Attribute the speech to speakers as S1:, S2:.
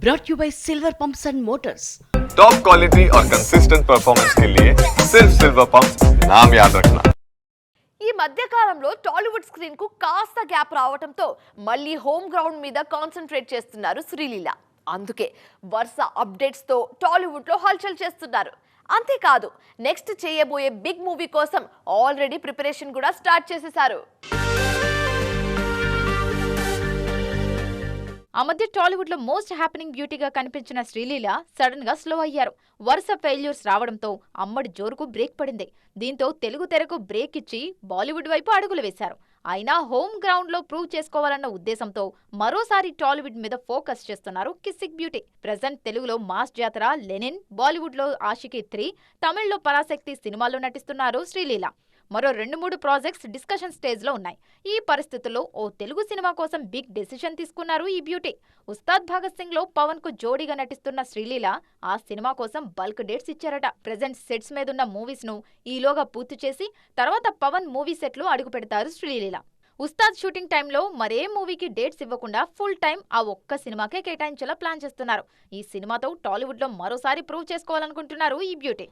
S1: brought you by Silver Pumps and Motors.
S2: Top quality और consistent performance के लिए सिर्फ सिल्वर पंप्स नाम याद रखना.
S3: ఈ మధ్య కాలంలో టాలీవుడ్ స్క్రీన్ కు కాస్త గ్యాప్ రావడంతో మళ్ళీ హోమ్ గ్రౌండ్ మీద కాన్సంట్రేట్ చేస్తున్నారు శ్రీలీల. అందుకే వరుస అప్డేట్స్ తో టాలీవుడ్ లో హల్చల్ చేస్తున్నారు. అంతేకాదు నెక్స్ట్ చేయబోయే బిగ్ మూవీ కోసం ఆల్రెడీ ప్రిపరేషన్ కూడా స్టార్ట్ చేసేశారు.
S4: ఆ మధ్య టాలీవుడ్ లో మోస్ట్ హ్యాపెనింగ్ బ్యూటీగా కనిపించిన శ్రీలీల సడన్ గా స్లో అయ్యారు. వరుస ఫెయిల్యూర్స్ రావడంతో అమ్మడి జోరుకు బ్రేక్ పడింది. దీంతో తెలుగు తెరకు బ్రేక్ ఇచ్చి బాలీవుడ్ వైపు అడుగులు వేశారు. అయినా హోమ్ గ్రౌండ్ లో ప్రూవ్ చేసుకోవాలన్న ఉద్దేశంతో మరోసారి టాలీవుడ్ మీద ఫోకస్ చేస్తున్నారు కిస్సిక్ బ్యూటీ. ప్రెజెంట్ తెలుగులో మాస్ జాతర, లెనిన్, బాలీవుడ్ లో ఆషికీ 3, తమిళ్లో పరాశక్తి సినిమాల్లో నటిస్తున్నారు శ్రీలీల. మరో 2-3 ప్రాజెక్ట్స్ డిస్కషన్ స్టేజ్ లో ఉన్నాయి. ఈ పరిస్థితుల్లో ఓ తెలుగు సినిమా కోసం బిగ్ డెసిషన్ తీసుకున్నారు ఈ బ్యూటీ. ఉస్తాద్ భగత్ సింగ్ లో పవన్ కు జోడీగా నటిస్తున్న శ్రీలీల ఆ సినిమా కోసం బల్క్ డేట్స్ ఇచ్చారట. ప్రెజెంట్ సెట్స్ మీదున్న మూవీస్ ను ఈలోగా పూర్తి చేసి తర్వాత పవన్ మూవీ సెట్ లో అడుగు పెడతారు శ్రీలీల. ఉస్తాద్ షూటింగ్ టైంలో మరే మూవీకి డేట్స్ ఇవ్వకుండా ఫుల్ టైం ఆ ఒక్క సినిమాకే కేటాయించేలా ప్లాన్ చేస్తున్నారు. ఈ సినిమాతో టాలీవుడ్ లో మరోసారి ప్రూవ్ చేసుకోవాలనుకుంటున్నారు ఈ బ్యూటీ.